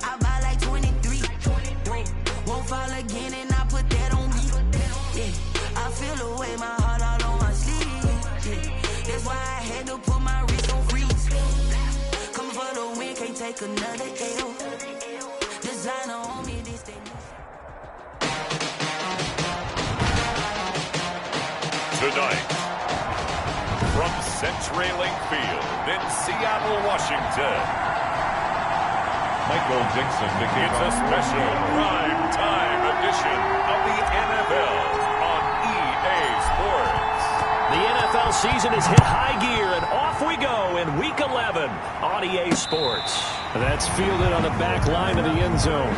I buy like 23. Won't fall again and I put that on me. Yeah, I feel away my heart all on my sleeve. Yeah, that's why I had to put my wrist on freeze. Come for the win, can't take another L. Designer on me, this thing. Tonight, from CenturyLink Field in Seattle, Washington, Michael Dixon to kick off. It's a special prime-time edition of the NFL on EA Sports. The NFL season has hit high gear, and off we go in Week 11 on EA Sports. That's fielded on the back line of the end zone.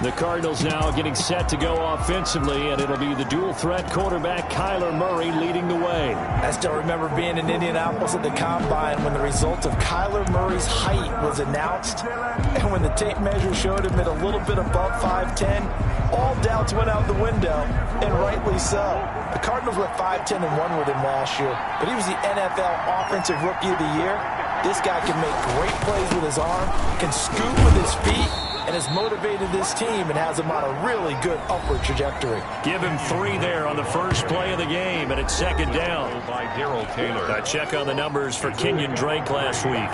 The Cardinals now getting set to go offensively, and it'll be the dual-threat quarterback Kyler Murray leading the way. I still remember being in Indianapolis at the Combine when the result of Kyler Murray's height was announced, and when the tape measure showed him at a little bit above 5'10", all doubts went out the window, and rightly so. The Cardinals went 5-10-1 with him last year, but he was the NFL Offensive Rookie of the Year. This guy can make great plays with his arm, can scoop with his feet, and has motivated this team and has them on a really good upward trajectory. Give him 3 there on the first play of the game, and it's second down. By Darrell Taylor. A check on the numbers for Kenyon Drake last week.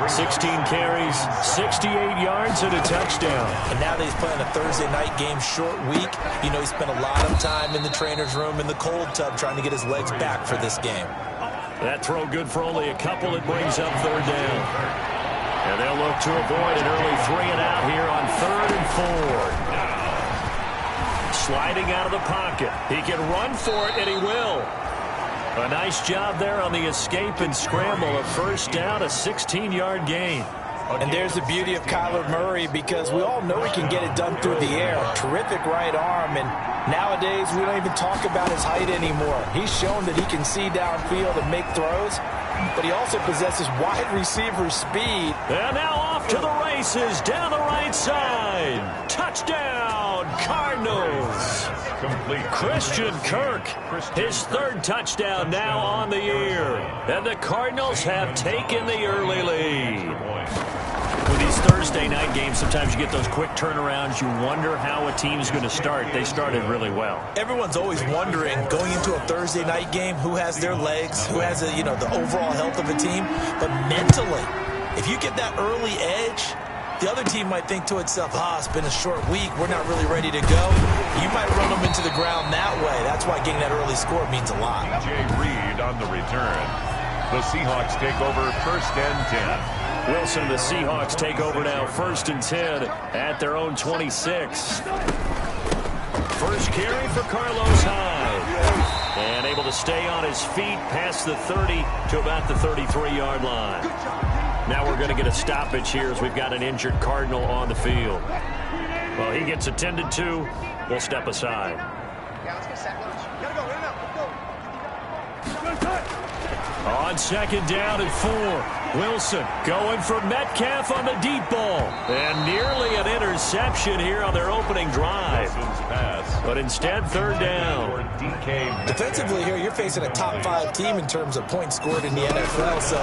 16 carries, 68 yards, and a touchdown. And now that he's playing a Thursday night game, short week, you know he spent a lot of time in the trainer's room in the cold tub trying to get his legs back for this game. That throw good for only a couple. It brings up third down. And they'll look to avoid an early 3-and-out here on 3rd and 4. Sliding out of the pocket. He can run for it, and he will. A nice job there on the escape and scramble. A first down, a 16-yard gain. And there's the beauty of Kyler Murray, because we all know he can get it done through the air. Terrific right arm, and nowadays we don't even talk about his height anymore. He's shown that he can see downfield and make throws, but he also possesses wide receiver speed. And now off to the races down the right side. Touchdown, Cardinals. Complete. Christian Kirk, his 3rd touchdown now on the year. And the Cardinals have taken the early lead. With these Thursday night games, sometimes you get those quick turnarounds. You wonder how a team's going to start. They started really well. Everyone's always wondering, going into a Thursday night game, who has their legs, who has the overall health of a team. But mentally, if you get that early edge, the other team might think to itself, it's been a short week, we're not really ready to go. You might run them into the ground that way. That's why getting that early score means a lot. Jay Reed on the return. The Seahawks take over 1st and 10. Wilson and the Seahawks take over now 1st and 10 at their own 26. First carry for Carlos Hyde. And able to stay on his feet past the 30 to about the 33-yard line. Now we're going to get a stoppage here as we've got an injured Cardinal on the field. Well, he gets attended to. We'll step aside. On 2nd down and 4. Wilson going for Metcalf on the deep ball. And nearly an interception here on their opening drive. But instead, 3rd down. Defensively here, you're facing a top 5 team in terms of points scored in the NFL. So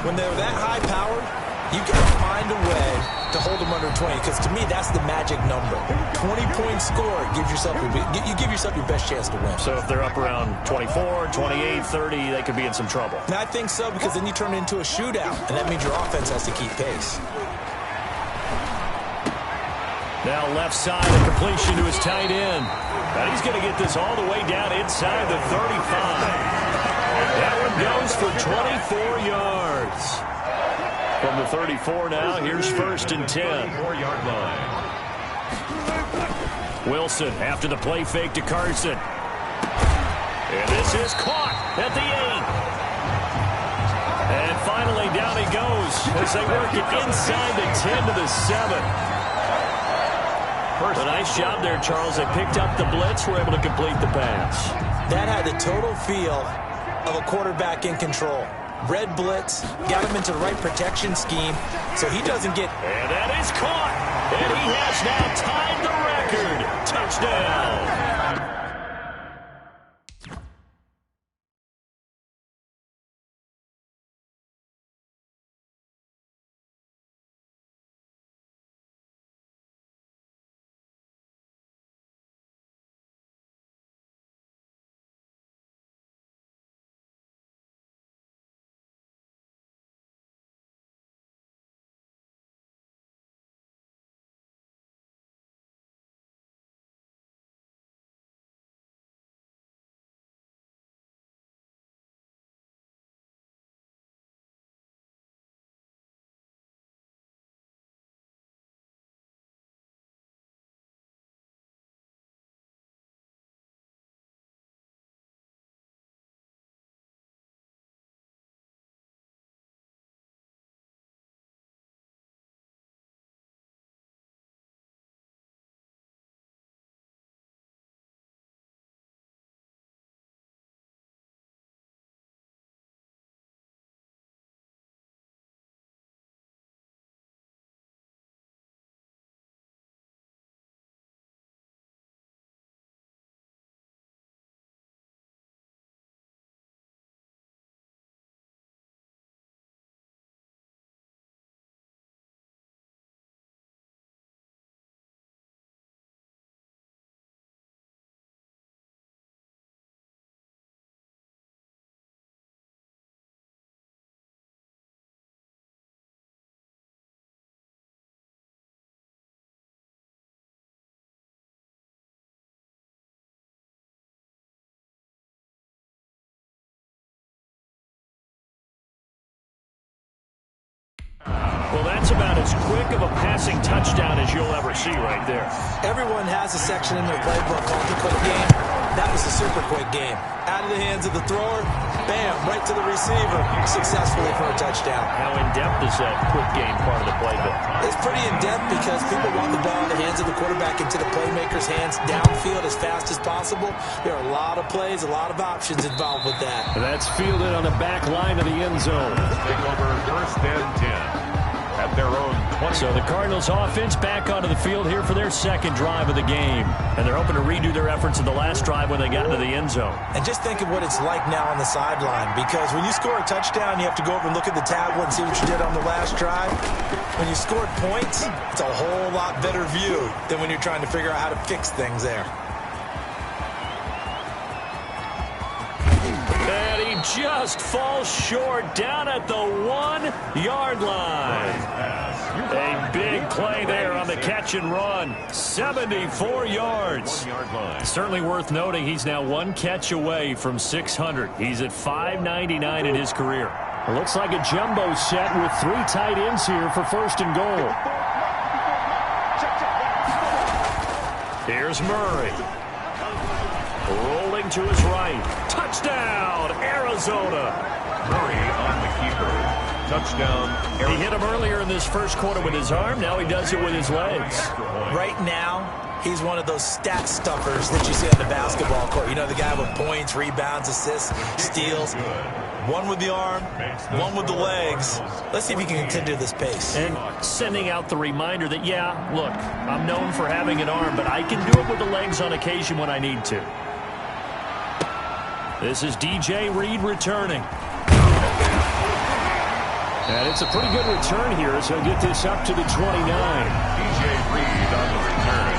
when they're that high powered, you got to find a way to hold them under 20, because to me, that's the magic number. 20 points scored, you give yourself your best chance to win. So if they're up around 24, 28, 30, they could be in some trouble. And I think so, because then you turn it into a shootout, and that means your offense has to keep pace. Now left side, a completion to his tight end. Now he's going to get this all the way down inside the 35. That one goes for 24 yards. From the 34 now, here's 1st and 10. 4-yard line. Wilson after the play fake to Carson. And this is caught at the 8. And finally down he goes as they work it inside the 10 to the 7. A nice job there, Charles. They picked up the blitz, were able to complete the pass. That had the total feel of a quarterback in control. Red blitz, got him into the right protection scheme, so he doesn't get... And that is caught, and he has now tied the record. Touchdown. as quick of a passing touchdown as you'll ever see right there. Everyone has a section in their playbook called the quick game. That was a super quick game. Out of the hands of the thrower, bam, right to the receiver, successfully for a touchdown. How in-depth is that quick game part of the playbook? It's pretty in-depth because people want the ball in the hands of the quarterback into the playmaker's hands downfield as fast as possible. There are a lot of plays, a lot of options involved with that. That's fielded on the back line of the end zone. Take over first and 10 at their own 20. So the Cardinals offense back onto the field here for their second drive of the game. And they're hoping to redo their efforts in the last drive when they got into the end zone. And just think of what it's like now on the sideline, because when you score a touchdown, you have to go over and look at the tablet and see what you did on the last drive. When you scored points, it's a whole lot better view than when you're trying to figure out how to fix things there. And he just falls short down at the 1-yard line. A big play there on the catch and run. 74 yards. Certainly worth noting he's now one catch away from 600. He's at 599 in his career. It looks like a jumbo set with 3 tight ends here for first and goal. Here's Murray. Rolling to his right. Touchdown, Arizona. Murray on the keeper. Touchdown, Arizona. He hit him earlier in this first quarter with his arm. Now he does it with his legs. Right now, he's one of those stat stuffers that you see on the basketball court. You know, the guy with points, rebounds, assists, steals. One with the arm, one with the legs. Let's see if he can continue this pace. And sending out the reminder that, yeah, look, I'm known for having an arm, but I can do it with the legs on occasion when I need to. This is DJ Reed returning. And it's a pretty good return here as he'll get this up to the 29. DJ Reed on the return.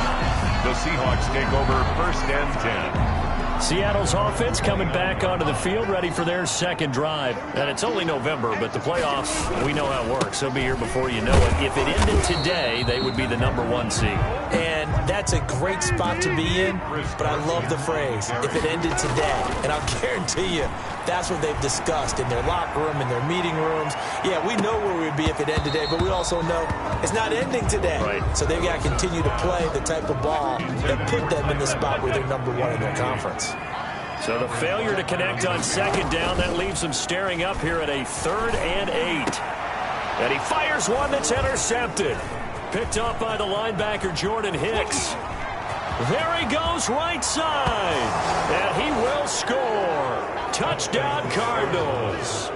The Seahawks take over first and 10. Seattle's offense coming back onto the field, ready for their second drive. And it's only November, but the playoffs, we know how it works. They'll be here before you know it. If it ended today, they would be the #1 seed. And that's a great spot to be in, but I love the phrase, if it ended today. And I'll guarantee you, that's what they've discussed in their locker room, in their meeting rooms. Yeah, we know where we'd be if it ended today, but we also know it's not ending today. Right. So they've got to continue to play the type of ball that put them in the spot where they're #1 in their conference. So the failure to connect on second down, that leaves him staring up here at a 3rd and 8. And he fires one that's intercepted. Picked up by the linebacker, Jordan Hicks. There he goes, right side. And he will score. Touchdown, Cardinals.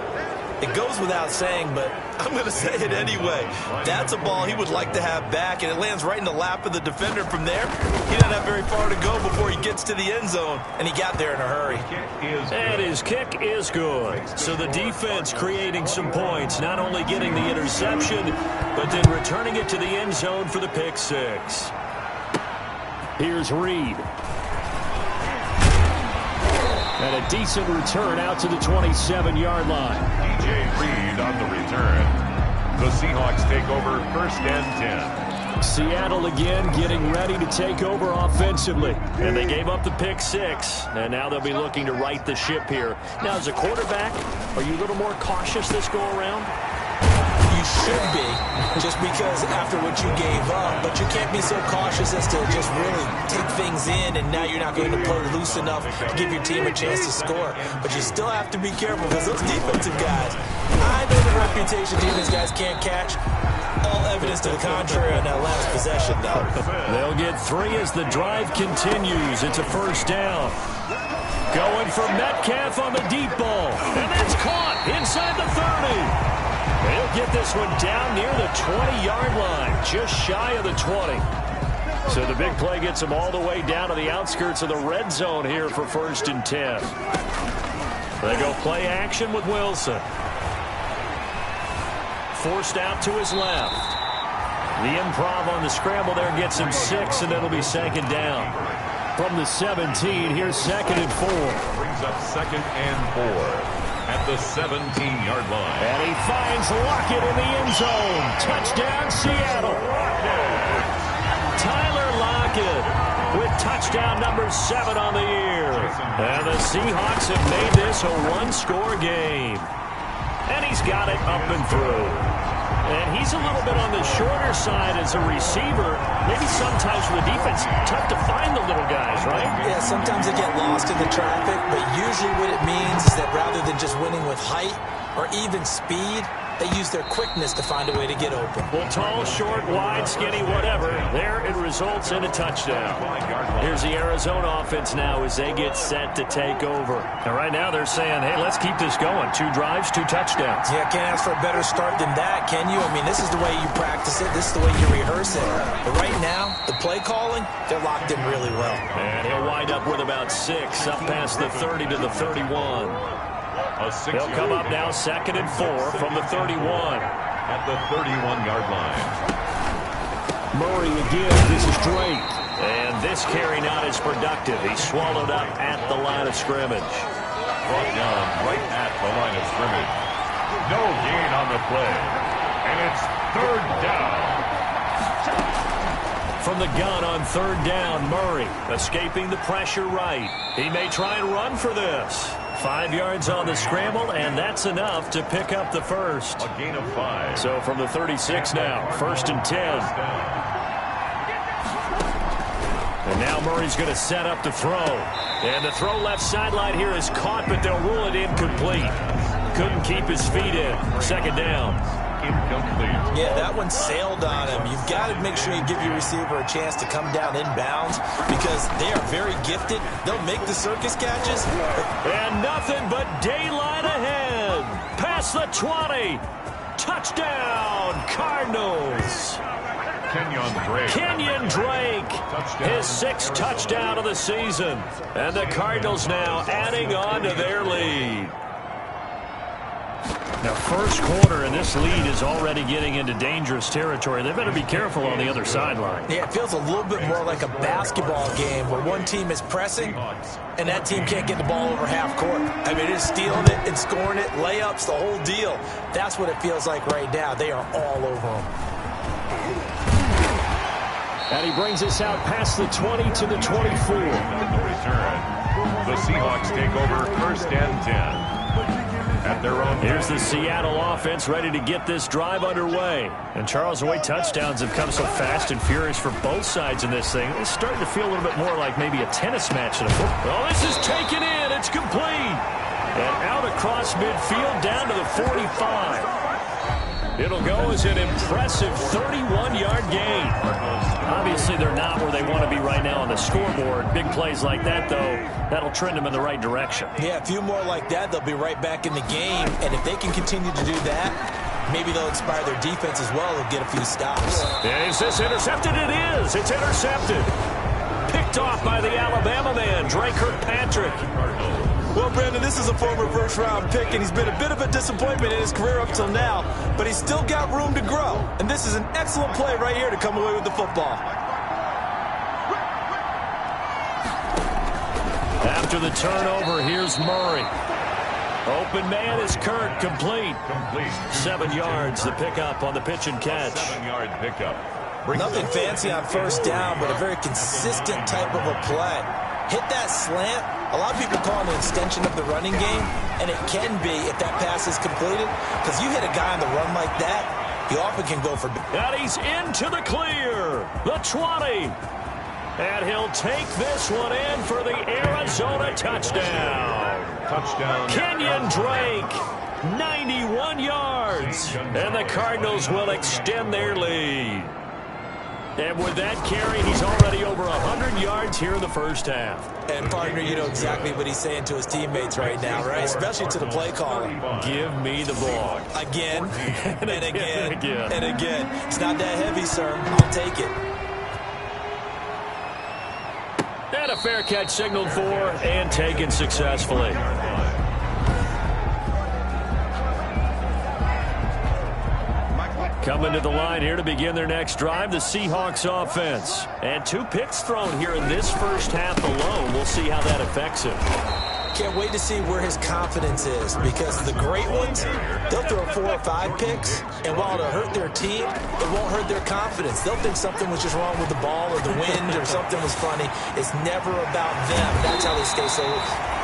It goes without saying, but I'm going to say it anyway. That's a ball he would like to have back, and it lands right in the lap of the defender from there. He doesn't have very far to go before he gets to the end zone, and he got there in a hurry. And his kick is good. So the defense creating some points, not only getting the interception, but then returning it to the end zone for the pick six. Here's Reed. And a decent return out to the 27-yard line. DJ Reed on the return. The Seahawks take over first and 10. Seattle again getting ready to take over offensively. And they gave up the pick six. And now they'll be looking to right the ship here. Now, as a quarterback, are you a little more cautious this go around? You should be, just because after what you gave up, but you can't be so cautious as to just really take things in, and now you're not going to play loose enough to give your team a chance to score. But you still have to be careful because those defensive guys, I know the reputation these guys can't catch. All evidence to the contrary on that last possession, though. They'll get 3 as the drive continues. It's a first down. Going for Metcalf on the deep ball, and that's caught inside the 30. They'll get this one down near the 20-yard line, just shy of the 20. So the big play gets them all the way down to the outskirts of the red zone here for first and 10. They go play action with Wilson. Forced out to his left. The improv on the scramble there gets him 6, and it'll be second down. From the 17, here's 2nd and 4. Brings up 2nd and 4. At the 17-yard line. And he finds Lockett in the end zone. Touchdown, Seattle. Tyler Lockett with touchdown number 7 on the year. And the Seahawks have made this a one-score game. And he's got it up and through. And he's a little bit on the shorter side as a receiver. Maybe sometimes for the defense, tough to find the little guys, right? Yeah, sometimes they get lost in the traffic, but usually what it means is that rather than just winning with height or even speed, they use their quickness to find a way to get open. Well, tall, short, wide, skinny, whatever. There it results in a touchdown. Here's the Arizona offense now as they get set to take over. And right now they're saying, hey, let's keep this going. 2 drives, 2 touchdowns. Yeah, can't ask for a better start than that, can you? I mean, this is the way you practice it. This is the way you rehearse it. But right now, the play calling, they're locked in really well. And he'll wind up with about 6 up past the 30 to the 31. They'll come up now 2nd and 4 from the 31. At the 31-yard line. Murray again. This is Drake. And this carry not as productive. He's swallowed up at the line of scrimmage. Brought down right at the line of scrimmage. No gain on the play. And it's 3rd down. From the gun on 3rd down, Murray escaping the pressure right. He may try and run for this. 5 yards on the scramble, and that's enough to pick up the first. A gain of 5. So from the 36 now, 1st and 10. And now Murray's going to set up to throw. And the throw left sideline here is caught, but they'll rule it incomplete. Couldn't keep his feet in. 2nd down. Incomplete. Yeah, that one sailed on him. You've got to make sure you give your receiver a chance to come down inbounds because they are very gifted. They'll make the circus catches. And nothing but daylight ahead. Past the 20. Touchdown, Cardinals. Kenyon Drake, his 6th touchdown of the season. And the Cardinals now adding on to their lead. Now, 1st quarter, and this lead is already getting into dangerous territory. They better be careful on the other sideline. Yeah, it feels a little bit more like a basketball game where one team is pressing and that team can't get the ball over half court. I mean, it is stealing it and scoring it, layups, the whole deal. That's what it feels like right now. They are all over them. And he brings us out past the 20 to the 24. Return. The Seahawks take over 1st and 10. At their own. Here's the Seattle offense ready to get this drive underway. And Charles, the way touchdowns have come so fast and furious for both sides in this thing, it's starting to feel a little bit more like maybe a tennis match than a football. Oh, this is taken in. It's complete. And out across midfield down to the 45. It'll go as an impressive 31-yard gain. Obviously, they're not where they want to be right now on the scoreboard. Big plays like that, though, that'll trend them in the right direction. Yeah, a few more like that, they'll be right back in the game. And if they can continue to do that, maybe they'll inspire their defense as well and get a few stops. Is this intercepted? It is. It's intercepted. Picked off by the Alabama man, Drake Kirkpatrick. Well, Brandon, this is a former first-round pick, and he's been a bit of a disappointment in his career up till now, but he's still got room to grow. And this is an excellent play right here to come away with the football. After the turnover, here's Murray. Open man is Kirk, complete. 7 yards, the pickup on the pitch and catch. 7-yard pickup. Nothing fancy on 1st down, but a very consistent type of a play. Hit that slant. A lot of people call it an extension of the running game, and it can be if that pass is completed, because you hit a guy on the run like that, he often can go for... And he's into the clear, the 20. And he'll take this one in for the Arizona touchdown. Kenyon Drake, 91 yards. And the Cardinals will extend their lead. And with that carry, he's already over 100 yards here in the 1st half. And, partner, you know exactly what he's saying to his teammates right now, right? Especially to the play caller. Give me the ball. Again, and again, and again. It's not that heavy, sir. I'll take it. And a fair catch signaled for and taken successfully. Coming to the line here to begin their next drive, the Seahawks offense. And 2 picks thrown here in this 1st half alone. We'll see how that affects him. Can't wait to see where his confidence is, because the great ones, they'll throw 4 or 5 picks, and while it'll hurt their team, it won't hurt their confidence. They'll think something was just wrong with the ball or the wind or something was funny. It's never about them. That's how they stay so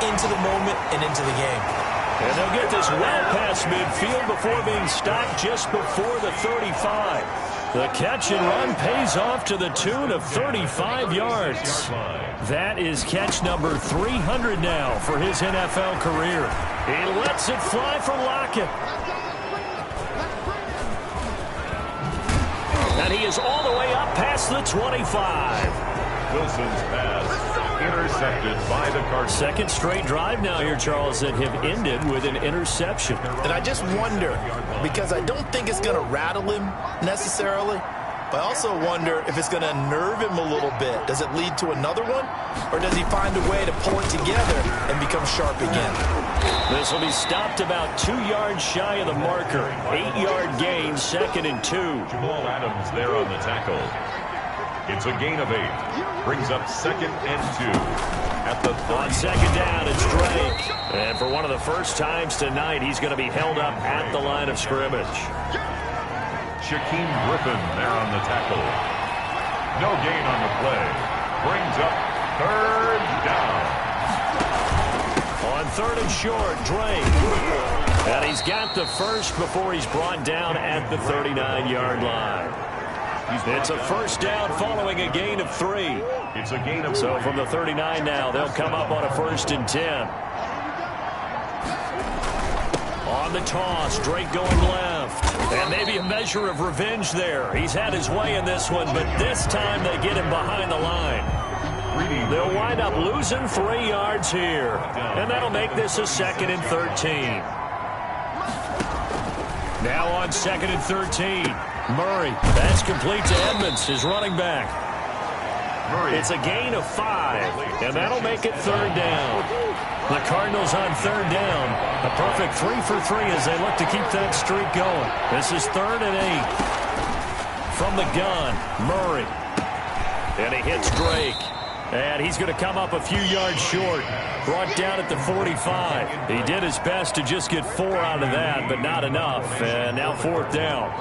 into the moment and into the game. And they'll get this well past midfield before being stopped just before the 35. The catch and run pays off to the tune of 35 yards. That is catch number 300 now for his NFL career. He lets it fly for Lockett. And he is all the way up past the 25. Wilson's pass intercepted by the Cardials. Second straight drive now here, Charles, that have ended with an interception. And I just wonder, because I don't think it's going to rattle him necessarily, but I also wonder if it's going to unnerve him a little bit. Does it lead to another one? Or does he find a way to pull it together and become sharp again? This will be stopped about 2 yards shy of the marker. 8-yard gain, 2nd and 2. Jamal Adams there on the tackle. It's a gain of 8. Brings up 2nd and 2. At the 30. On 2nd down, it's Drake. And for one of the first times tonight, he's going to be held up at the line of scrimmage. Shaquem Griffin there on the tackle. No gain on the play. Brings up 3rd down. On 3rd and short, Drake. And he's got the first before he's brought down at the 39-yard line. It's a first down following a gain of 3. It's a gain of 3. So from the 39 now, they'll come up on a 1st and 10. On the toss, Drake going left. And maybe a measure of revenge there. He's had his way in this one, but this time they get him behind the line. They'll wind up losing 3 yards here. And that'll make this a 2nd and 13. Now on 2nd and 13. Murray, that's complete to Edmonds, his running back. It's a gain of 5, and that'll make it 3rd down. The Cardinals on 3rd down. A perfect 3 for 3 as they look to keep that streak going. This is 3rd and 8. From the gun, Murray. And he hits Drake. And he's going to come up a few yards short. Brought down at the 45. He did his best to just get 4 out of that, but not enough. And now 4th down.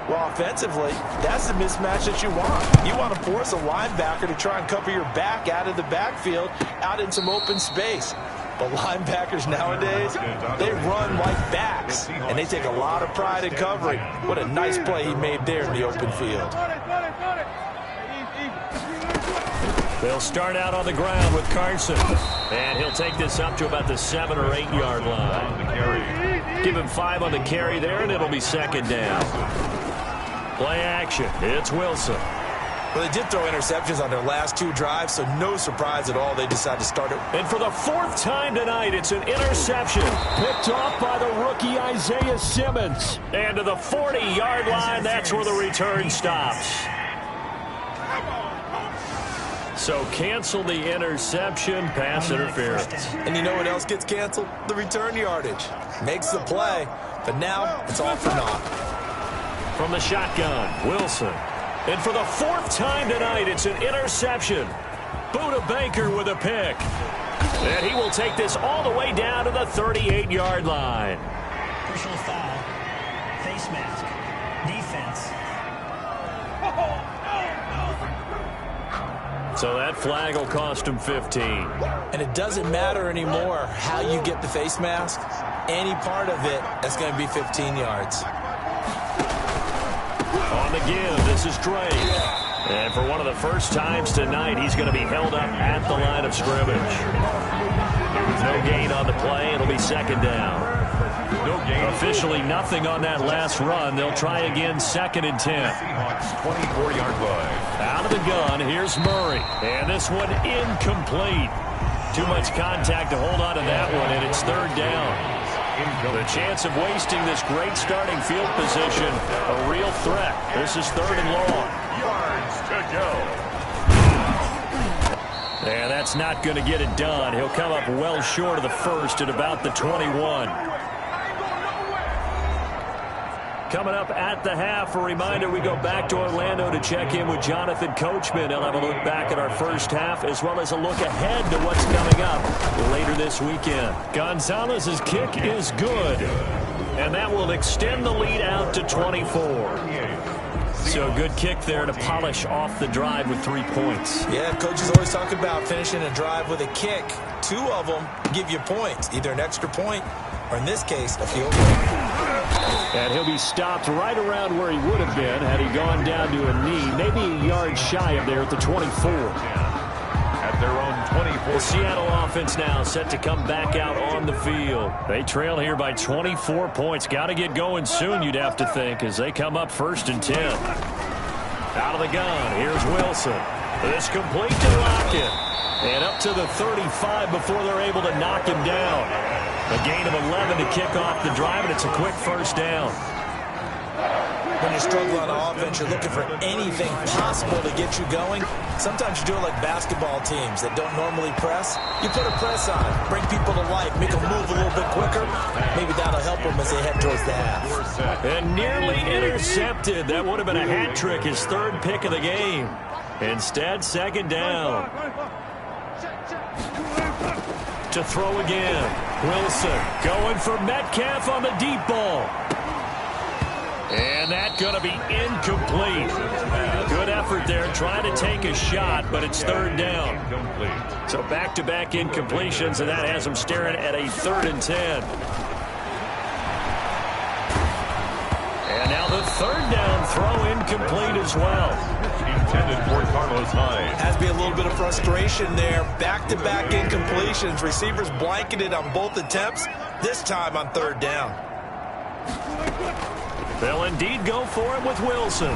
Well, offensively, that's the mismatch that you want. You want to force a linebacker to try and cover your back out of the backfield, out in some open space. But linebackers nowadays, they run like backs, and they take a lot of pride in covering. What a nice play he made there in the open field. They'll start out on the ground with Carson. And he'll take this up to about the 7 or 8 yard line. Give him 5 on the carry there, and it'll be 2nd down. Play action. It's Wilson. Well, they did throw interceptions on their last 2 drives, so no surprise at all they decided to start it. And for the 4th time tonight, it's an interception. Picked off by the rookie Isaiah Simmons. And to the 40-yard line, that's where the return stops. So cancel the interception, pass interference. And you know what else gets canceled? The return yardage. Makes the play, but now it's all for naught. From the shotgun, Wilson. And for the 4th time tonight, it's an interception. Buda Baker with a pick. And he will take this all the way down to the 38-yard line. Personal foul. Face mask. Defense. So that flag will cost him 15. And it doesn't matter anymore how you get the face mask. Any part of it, that's going to be 15 yards. On the give, this is Drake. And for one of the first times tonight, he's going to be held up at the line of scrimmage. There was no gain on the play. It'll be 2nd down. No gain. Officially nothing on that last run. They'll try again 2nd and 10. 24-yard line. Out of the gun, here's Murray. And this one incomplete. Too much contact to hold on to that one, and it's 3rd down. The chance of wasting this great starting field position, a real threat. This is 3rd and long. Yards to go. And that's not going to get it done. He'll come up well short of the first at about the 21. Coming up at the half, a reminder, we go back to Orlando to check in with Jonathan Coachman. He'll have a look back at our first half, as well as a look ahead to what's coming up later this weekend. Gonzalez's kick is good, and that will extend the lead out to 24. So a good kick there to polish off the drive with 3 points. Yeah, coaches always talk about finishing a drive with a kick. 2 of them give you points, either an extra point or, in this case, a field goal. And he'll be stopped right around where he would have been had he gone down to a knee, maybe a yard shy of there at the 24. At their own 24. The Seattle offense now set to come back out on the field. They trail here by 24 points. Got to get going soon, you'd have to think, as they come up 1st and 10. Out of the gun, here's Wilson. This complete to Lockett. And up to the 35 before they're able to knock him down. A gain of 11 to kick off the drive, and it's a quick 1st down. When you struggle on offense, you're looking for anything possible to get you going. Sometimes you do it like basketball teams that don't normally press. You put a press on, bring people to life, make them move a little bit quicker. Maybe that'll help them as they head towards the half. And nearly intercepted. That would have been a hat trick, his 3rd pick of the game. Instead, 2nd down. To throw again. Wilson going for Metcalf on the deep ball. And that's going to be incomplete. Good effort there, trying to take a shot, but it's 3rd down. So back-to-back incompletions, and that has them staring at a 3rd and 10. And now the 3rd down throw incomplete as well. Intended for Carlos Hyde. Has to be a little bit of frustration there. Back-to-back incompletions. Receivers blanketed on both attempts, this time on 3rd down. They'll indeed go for it with Wilson.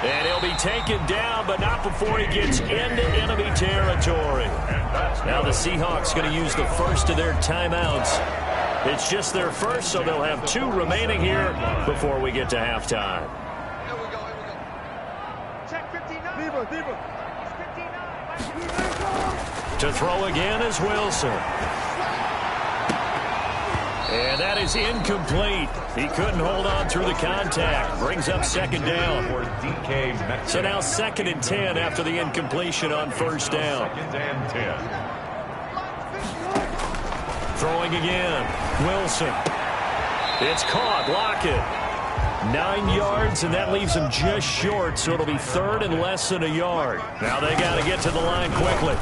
And he'll be taken down, but not before he gets into enemy territory. Now the Seahawks going to use the first of their timeouts. It's just their first, so they'll have 2 remaining here before we get to halftime. To throw again is Wilson. And that is incomplete. He couldn't hold on through the contact. Brings up 2nd down. So now 2nd and 10 after the incompletion on 1st down. 2nd and 10. Throwing again. Wilson. It's caught. Lockett. 9 yards, and that leaves him just short, so it'll be 3rd and less than a yard. Now they got to get to the line quickly.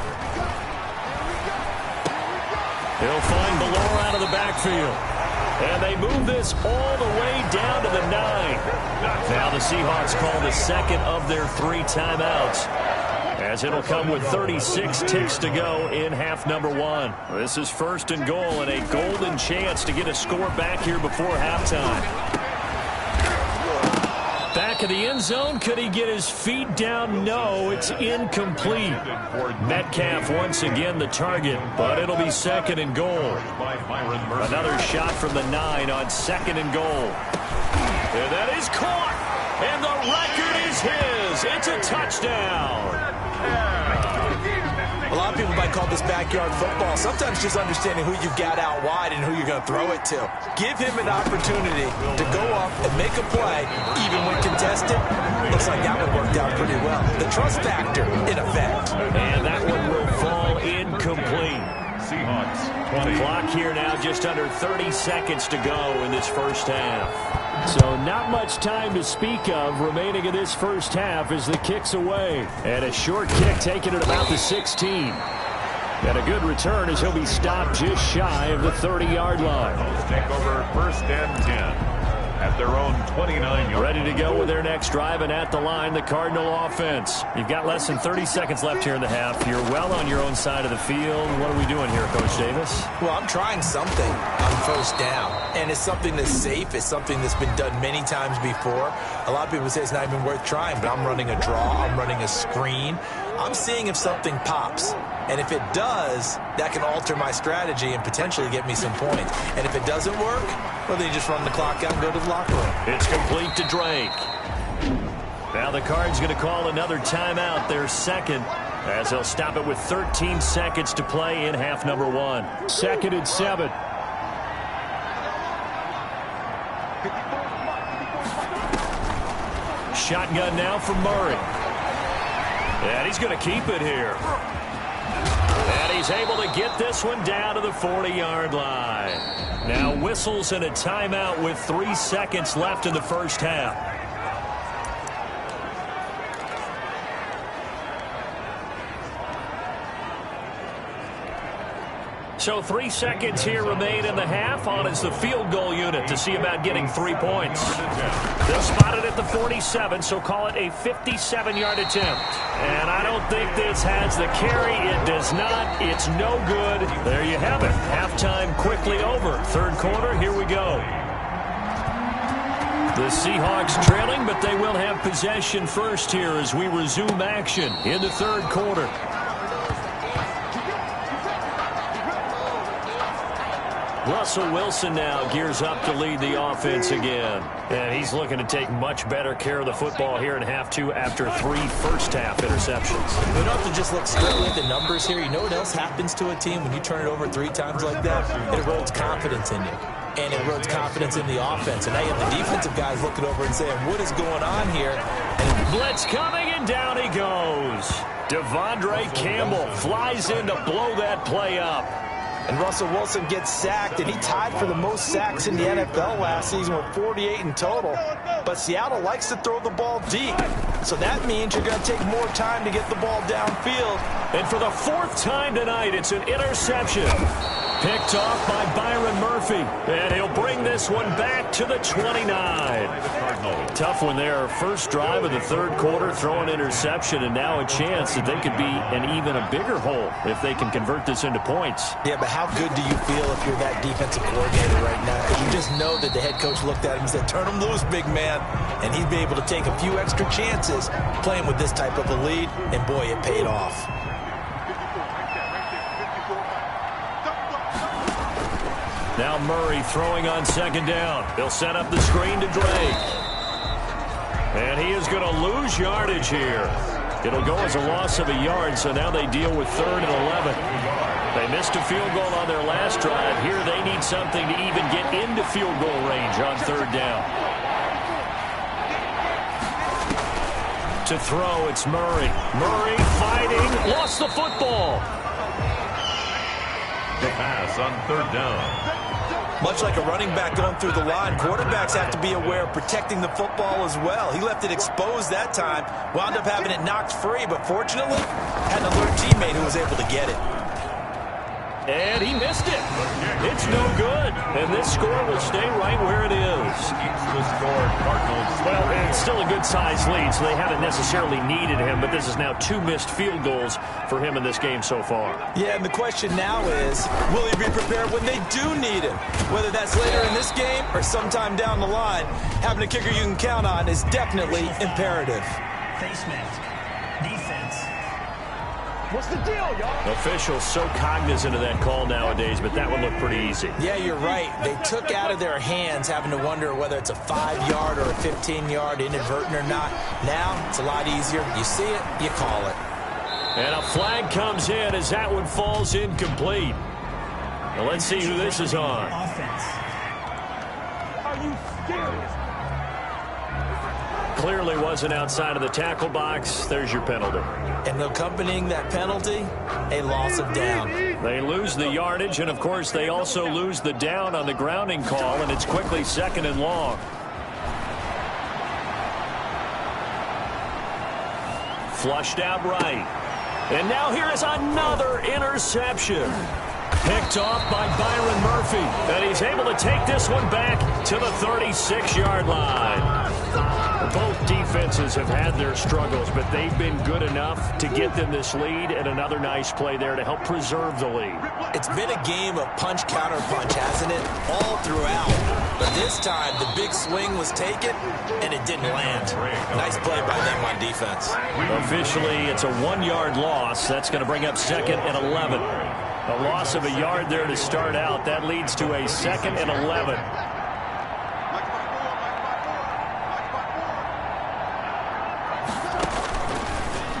He'll find Ballore out of the backfield. And they move this all the way down to the 9. Now the Seahawks call the 2nd of their 3 timeouts, as it'll come with 36 ticks to go in half number 1. This is 1st and goal, and a golden chance to get a score back here before halftime. Back of the end zone. Could he get his feet down? No, it's incomplete. Metcalf once again the target, but it'll be 2nd and goal. Another shot from the 9 on 2nd and goal. And that is caught, and the record is his. It's a touchdown. A lot of people might call this backyard football. Sometimes just understanding who you've got out wide and who you're going to throw it to. Give him an opportunity to go up and make a play, even when contested. Looks like that one worked out pretty well. The trust factor, in effect. And that one will fall incomplete. Seahawks 20. Clock here now, just under 30 seconds to go in this 1st half. So not much time to speak of remaining in this 1st half as the kick's away. And a short kick taken at about the 16. And a good return as he'll be stopped just shy of the 30-yard line. Take over 1st and 10 at their own 29 yard. Ready to go with their next drive, and at the line, the Cardinal offense. You've got less than 30 seconds left here in the half. You're well on your own side of the field. What are we doing here, Coach Davis? Well, I'm trying something on 1st down, and it's something that's safe. It's something that's been done many times before. A lot of people say it's not even worth trying, but I'm running a draw. I'm running a screen. I'm seeing if something pops. And if it does, that can alter my strategy and potentially get me some points. And if it doesn't work, well, then you just run the clock out and go to the locker room. It's complete to Drake. Now the Cards going to call another timeout, their 2nd, as they'll stop it with 13 seconds to play in half number 1. 2nd and 7. Shotgun now from Murray. And he's going to keep it here. And he's able to get this one down to the 40-yard line. Now whistles and a timeout with 3 seconds left in the 1st half. So 3 seconds here remain in the half. On is the field goal unit to see about getting 3 points. They'll spot it at the 47, so call it a 57-yard attempt. And I don't think this has the carry. It does not. It's no good. There you have it. Halftime quickly over. Third quarter, here we go. The Seahawks trailing, but they will have possession first here as we resume action in the third quarter. Russell Wilson now gears up to lead the offense again. And he's looking to take much better care of the football here in half 2 after 3 first-half interceptions. You don't have to just look strictly at the numbers here. You know what else happens to a team when you turn it over 3 times like that? It erodes confidence in you. And it erodes confidence in the offense. And now you have the defensive guys looking over and saying, what is going on here? And blitz coming, and down he goes. Devondre Campbell flies in to blow that play up. And Russell Wilson gets sacked, and he tied for the most sacks in the NFL last season with 48 in total. But Seattle likes to throw the ball deep. So that means you're going to take more time to get the ball downfield. And for the 4th time tonight, it's an interception. Picked off by Byron Murphy. And he'll bring this one back to the 29. Tough one there. First drive of the third quarter, throw an interception, and now a chance that they could be in even a bigger hole if they can convert this into points. Yeah, but how good do you feel if you're that defensive coordinator right now? Because you just know that the head coach looked at him and said, turn him loose, big man. And he'd be able to take a few extra chances playing with this type of a lead. And, boy, it paid off. Now Murray throwing on second down. He'll set up the screen to Drake. And he is going to lose yardage here. It'll go as a loss of a yard, so now they deal with 3rd and 11. They missed a field goal on their last drive. Here they need something to even get into field goal range on 3rd down. To throw, it's Murray. Murray fighting, lost the football. The pass on 3rd down. Much like a running back going through the line, quarterbacks have to be aware of protecting the football as well. He left it exposed that time, wound up having it knocked free, but fortunately, had an alert teammate who was able to get it. And he missed it. It's no good. And this score will stay right where it is. The score, Cardinals. Well, it's still a good-sized lead, so they haven't necessarily needed him, but this is now 2 missed field goals for him in this game so far. Yeah, and the question now is, will he be prepared when they do need him? Whether that's later in this game or sometime down the line, having a kicker you can count on is definitely imperative. Face mask. Defense. What's the deal, y'all? Officials so cognizant of that call nowadays, but that would look pretty easy. Yeah, you're right. They took out of their hands having to wonder whether it's a 5-yard or a 15-yard inadvertent or not. Now, it's a lot easier. You see it, you call it. And a flag comes in as that one falls incomplete. Now let's see who this is on. Offense. Are you serious? Clearly wasn't outside of the tackle box. There's your penalty. And accompanying that penalty, a loss of down. They lose the yardage, and, of course, they also lose the down on the grounding call, and it's quickly 2nd and long. Flushed out right. And now here is another interception. Picked off by Byron Murphy. And he's able to take this one back to the 36-yard line. Both defenses have had their struggles, but they've been good enough to get them this lead, and another nice play there to help preserve the lead. It's been a game of punch-counter-punch, hasn't it? All throughout. But this time, the big swing was taken, and it didn't land. Nice play by them on defense. Officially, it's a 1-yard loss. That's going to bring up 2nd and 11. A loss of a yard there to start out. That leads to a 2nd and 11.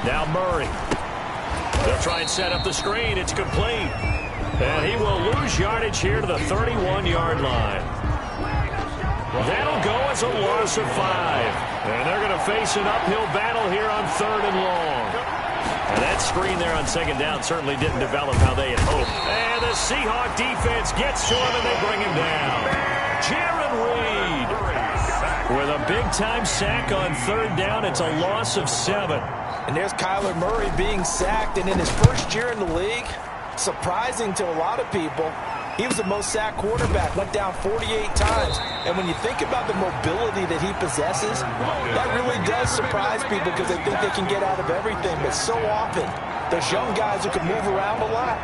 Now Murray. They'll try and set up the screen. It's complete. And he will lose yardage here to the 31-yard line. That'll go as a loss of 5. And they're going to face an uphill battle here on 3rd and long. And that screen there on 2nd down certainly didn't develop how they had hoped. And the Seahawk defense gets to him, and they bring him down. Jaron Reed with a big-time sack on 3rd down. It's a loss of 7. And there's Kyler Murray being sacked, and in his first year in the league, surprising to a lot of people. He was the most sacked quarterback, went down 48 times. And when you think about the mobility that he possesses, that really does surprise people because they think they can get out of everything. But so often, those young guys who can move around a lot,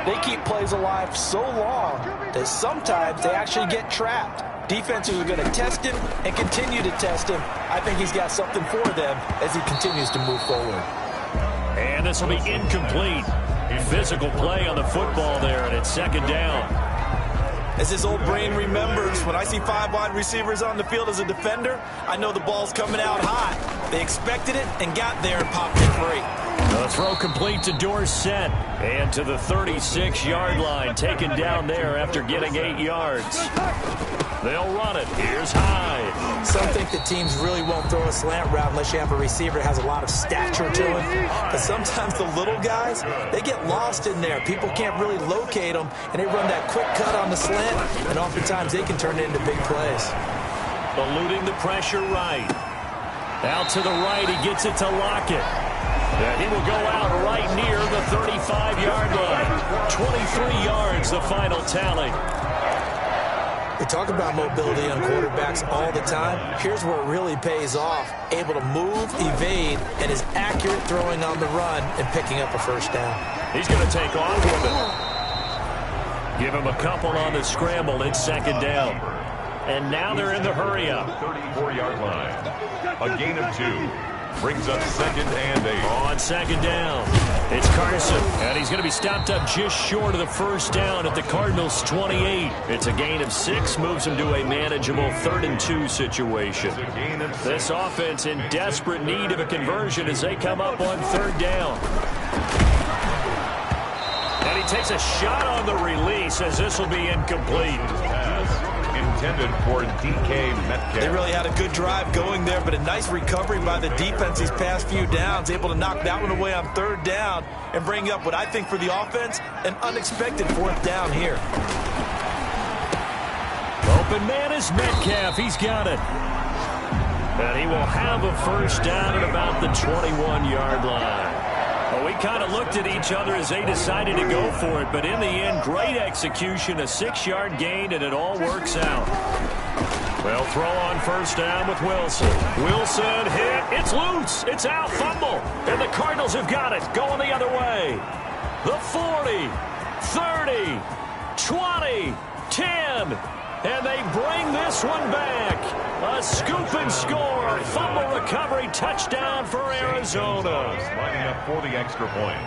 they keep plays alive so long that sometimes they actually get trapped. Defenses are going to test him and continue to test him. I think he's got something for them as he continues to move forward. And this will be incomplete. Physical play on the football there, and it's second down. As his old brain remembers, when I see 5 wide receivers on the field as a defender, I know the ball's coming out hot. They expected it and got there and popped it free. The throw complete to Dorsett, and to the 36-yard line, taken down there after getting 8 yards. They'll run it. Here's Hyde. Some think that teams really won't throw a slant route unless you have a receiver that has a lot of stature to him. But sometimes the little guys, they get lost in there. People can't really locate them, and they run that quick cut on the slant, and oftentimes they can turn it into big plays. Eluding the pressure right. Out to the right, he gets it to Lockett. And he will go out right near the 35-yard line. 23 yards, the final tally. We talk about mobility on quarterbacks all the time. Here's where it really pays off. Able to move, evade, and is accurate throwing on the run and picking up a first down. He's going to take off with it. Give him a couple on the scramble. It's second down. And now they're in the hurry-up. 34-yard line. A gain of 2. Brings up second and 8. On second down, it's Carson. And he's going to be stopped up just short of the first down at the Cardinals' 28. It's a gain of 6, moves him to a manageable 3rd and 2 situation. This offense in desperate need of a conversion as they come up on 3rd down. And he takes a shot on the release as this will be incomplete. Intended for DK Metcalf. They really had a good drive going there, but a nice recovery by the defense these past few downs, able to knock that one away on 3rd down and bring up what I think for the offense, an unexpected 4th down here. Open man is Metcalf. He's got it. And he will have a first down at about the 21-yard line. Well, we kind of looked at each other as they decided to go for it, but in the end, great execution, a 6-yard gain, and it all works out. They'll throw on first down with Wilson. Wilson hit. It's loose. It's out. Fumble. And the Cardinals have got it. Going the other way. The 40, 30, 20, 10. And they bring this one back. A scoop and score. Fumble recovery. Touchdown for Arizona. Lining up for the extra point.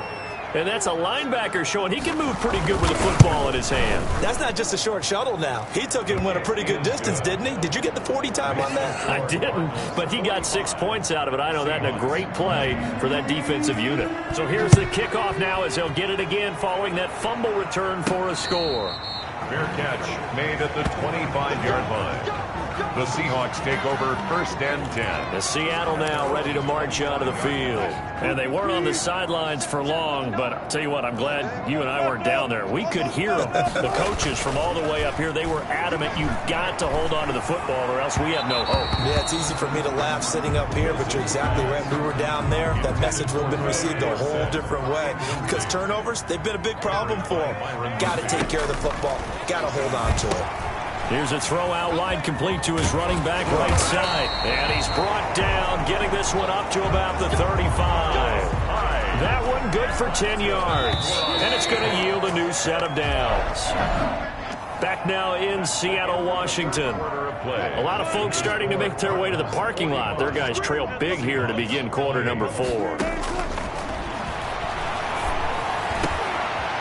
And that's a linebacker showing he can move pretty good with a football in his hand. That's not just a short shuttle now. He took it and went a pretty good distance, didn't he? Did you get the 40 time on that? I didn't, but he got 6 points out of it. I know that in a great play for that defensive unit. So here's the kickoff now as they'll get it again following that fumble return for a score. Fair catch made at the 25-yard line. The Seahawks take over 1st and 10. The Seattle now ready to march out of the field. And they weren't on the sidelines for long, but I'll tell you what, I'm glad you and I weren't down there. We could hear them. The coaches from all the way up here, they were adamant, you've got to hold on to the football or else we have no hope. Yeah, it's easy for me to laugh sitting up here, but you're exactly right. We were down there. That message would have been received a whole different way. Because turnovers, they've been a big problem for them. Got to take care of the football. Got to hold on to it. Here's a throw out wide complete to his running back right side. And he's brought down, getting this one up to about the 35. That one good for 10 yards. And it's going to yield a new set of downs. Back now in Seattle, Washington. A lot of folks starting to make their way to the parking lot. Their guys trail big here to begin quarter number 4.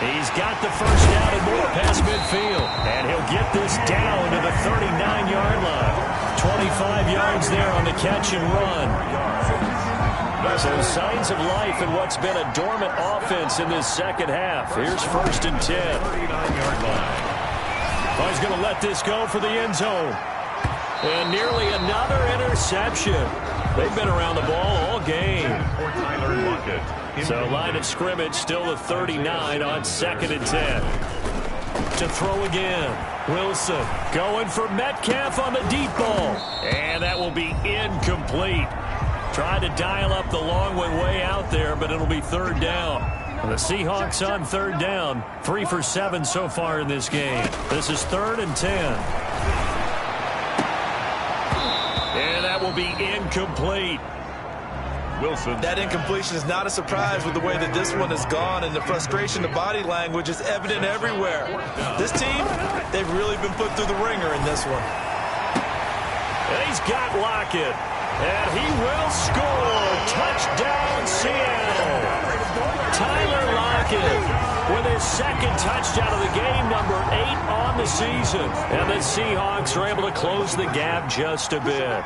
He's got the first down and more past midfield. And he'll get this down to the 39-yard line. 25 yards there on the catch and run. So signs of life in what's been a dormant offense in this second half. Here's 1st and 10. 39-yard line. He's going to let this go for the end zone. And nearly another interception. They've been around the ball all game. So line of scrimmage still the 39 on 2nd and 10. To throw again. Wilson going for Metcalf on the deep ball. And that will be incomplete. Tried to dial up the long one way out there, but it'll be 3rd down. The Seahawks on third down. 3 for 7 so far in this game. This is 3rd and 10. And that will be incomplete. Wilson. That incompletion is not a surprise with the way that this one has gone, and the frustration, the body language is evident everywhere. This team, they've really been put through the ringer in this one. And he's got Lockett. And he will score. Touchdown, Seattle. Tyler Lockett with his 2nd touchdown of the game, number 8 on the season. And the Seahawks are able to close the gap just a bit.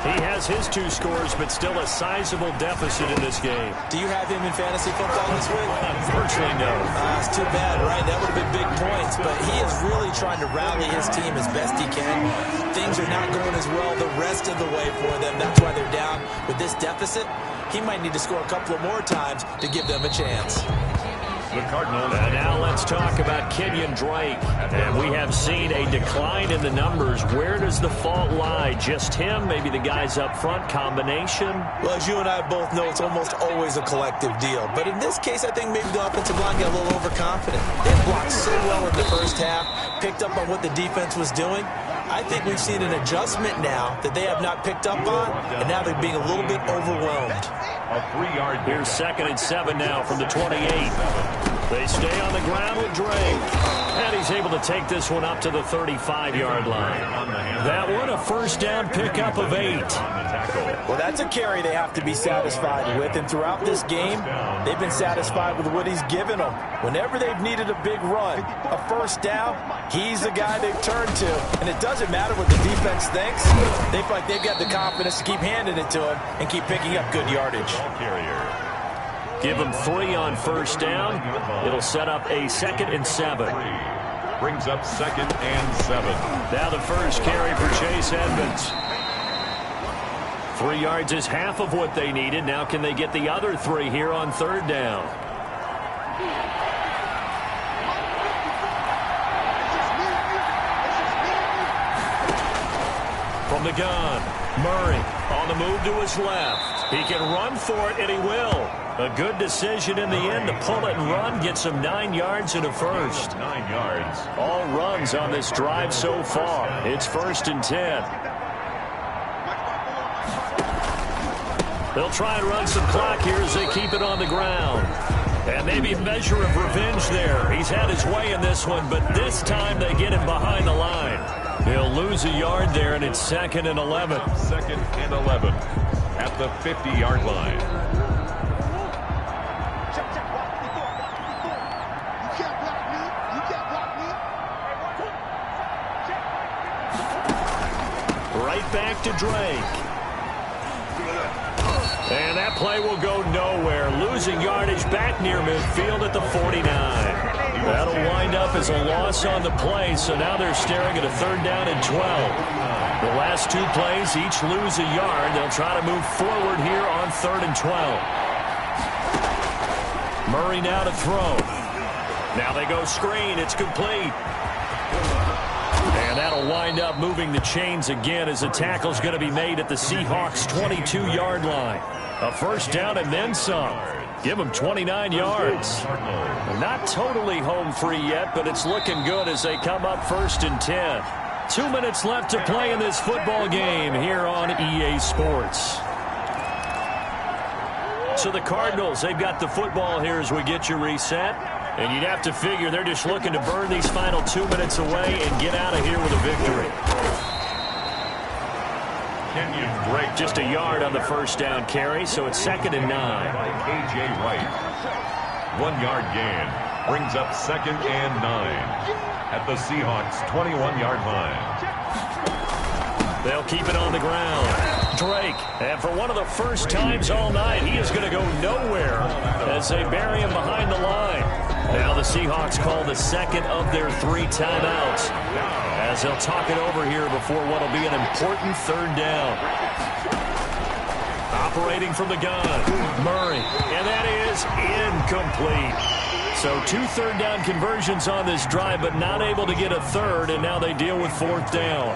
He has his 2 scores, but still a sizable deficit in this game. Do you have him in fantasy football this week? Unfortunately, no. It's too bad, right? That would have been big points, but he is really trying to rally his team as best he can. Things are not going as well the rest of the way for them. That's why they're down. With this deficit, he might need to score a couple of more times to give them a chance. The Cardinals. And now let's talk about Kenyon Drake. And we have seen a decline in the numbers. Where does the fault lie? Just him? Maybe the guys up front? Combination? Well, as you and I both know, it's almost always a collective deal. But in this case, I think maybe the offensive line got a little overconfident. They blocked so well in the first half, picked up on what the defense was doing. I think we've seen an adjustment now that they have not picked up on, and now they're being a little bit overwhelmed. A 3-yard. Here's 2nd and 7 now from the 28. They stay on the ground with Drake. And he's able to take this one up to the 35-yard line. That one, a first down pickup of 8. Well, that's a carry they have to be satisfied with. And throughout this game, they've been satisfied with what he's given them. Whenever they've needed a big run, a first down, he's the guy they've turned to. And it doesn't matter what the defense thinks. They feel like they've got the confidence to keep handing it to him and keep picking up good yardage. Give him 3 on first down. It'll set up a 2nd and 7. Brings up 2nd and 7. Now the first carry for Chase Edmonds. 3 yards is half of what they needed. Now can they get the other 3 here on 3rd down? From the gun, Murray on the move to his left. He can run for it, and he will. A good decision in the end to pull it and run, get some 9 yards and a first. 9 yards. All runs on this drive so far. It's 1st and 10. They'll try and run some clock here as they keep it on the ground. And maybe a measure of revenge there. He's had his way in this one, but this time they get him behind the line. He'll lose a yard there, and it's 2nd and 11. 2nd and 11 at the 50-yard line. Right back to Drake. And that play will go nowhere. Losing yardage back near midfield at the 49. That'll wind up as a loss on the play, so now they're staring at a 3rd down and 12. The last 2 plays each lose a yard. They'll try to move forward here on 3rd and 12. Murray now to throw. Now they go screen. It's complete. And that'll wind up moving the chains again as the tackle's going to be made at the Seahawks' 22-yard line. A first down and then some. Give them 29 yards. Not totally home free yet, but it's looking good as they come up 1st and 10. 2 minutes left to play in this football game here on EA Sports. So the Cardinals, they've got the football here as we get you reset. And you'd have to figure they're just looking to burn these final 2 minutes away and get out of here with a victory. Kenyon Drake. Just a yard on the first down carry, so it's 2nd and 9. By K.J. Wright. 1-yard gain. Brings up 2nd and 9 at the Seahawks' 21-yard line. They'll keep it on the ground. Drake, and for one of the first times all night, he is going to go nowhere as they bury him behind the line. Now the Seahawks call the 2nd of their 3 timeouts as they'll talk it over here before what will be an important 3rd down. Operating from the gun, Murray, and that is incomplete. So 2 3rd down conversions on this drive, but not able to get a 3rd, and now they deal with 4th down.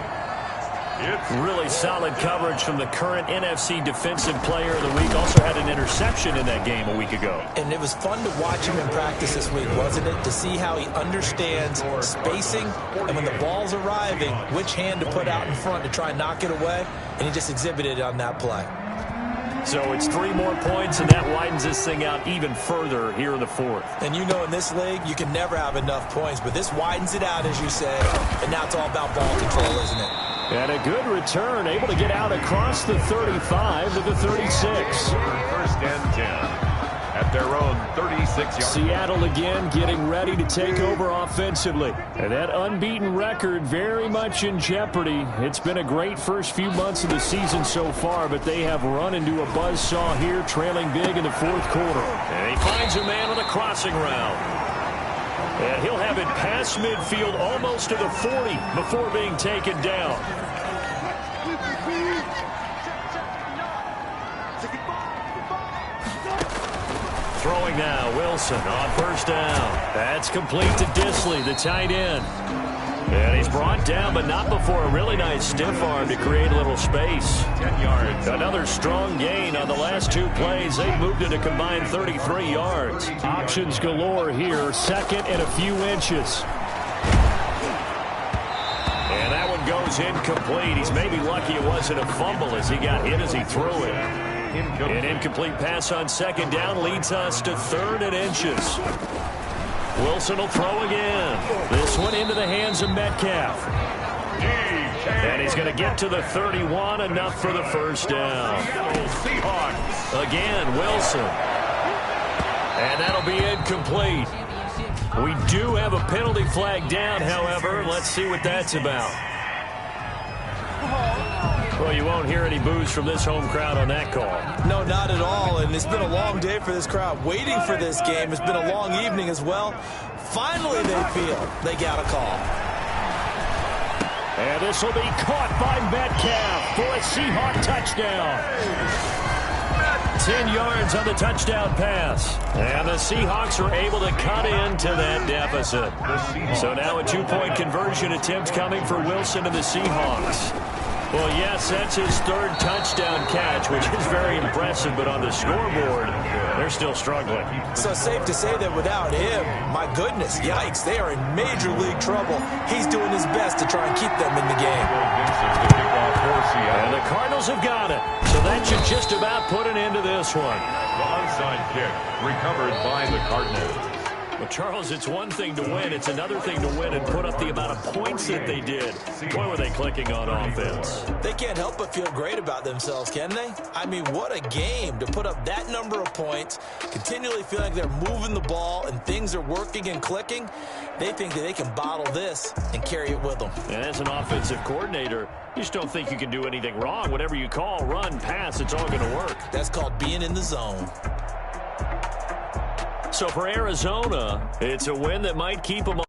Really solid coverage from the current NFC Defensive Player of the Week. Also had an interception in that game a week ago. And it was fun to watch him in practice this week, wasn't it? To see how he understands spacing and when the ball's arriving, which hand to put out in front to try and knock it away. And he just exhibited it on that play. So it's 3 more points, and that widens this thing out even further here in the 4th. And you know in this league, you can never have enough points, but this widens it out, as you say. And now it's all about ball control, isn't it? And a good return, able to get out across the 35 to the 36. 1st and 10 at their own 36-yard. Seattle again getting ready to take over offensively. And that unbeaten record very much in jeopardy. It's been a great first few months of the season so far, but they have run into a buzzsaw here, trailing big in the 4th quarter. And he finds a man on a crossing route. And he'll have it past midfield almost to the 40 before being taken down. Throwing now, Wilson on 1st down. That's complete to Disley, the tight end. And he's brought down, but not before a really nice stiff arm to create a little space. 10 yards. Another strong gain on the last 2 plays. They've moved it a combined 33 yards. Options galore here, 2nd and a few inches. And that one goes incomplete. He's maybe lucky it wasn't a fumble as he got hit as he threw it. An incomplete pass on 2nd down leads us to 3rd and inches. Wilson will throw again. This one into the hands of Metcalf. And he's going to get to the 31, enough for the 1st down. Again, Wilson. And that'll be incomplete. We do have a penalty flag down, however. Let's see what that's about. Well, you won't hear any boos from this home crowd on that call. No, not at all. And it's been a long day for this crowd waiting for this game. It's been a long evening as well. Finally, they feel they got a call. And this will be caught by Metcalf for a Seahawk touchdown. 10 yards on the touchdown pass. And the Seahawks are able to cut into that deficit. So now a 2-point conversion attempt coming for Wilson and the Seahawks. Well, yes, that's his 3rd touchdown catch, which is very impressive, but on the scoreboard, they're still struggling. So safe to say that without him, my goodness, yikes, they are in major league trouble. He's doing his best to try and keep them in the game. And the Cardinals have got it. So that should just about put an end to this one. The onside kick recovered by the Cardinals. Well, Charles, it's one thing to win. It's another thing to win and put up the amount of points that they did. Boy, were they clicking on offense. They can't help but feel great about themselves, can they? I mean, what a game to put up that number of points, continually feel like they're moving the ball and things are working and clicking. They think that they can bottle this and carry it with them. And as an offensive coordinator, you just don't think you can do anything wrong. Whatever you call, run, pass, it's all going to work. That's called being in the zone. So for Arizona, it's a win that might keep them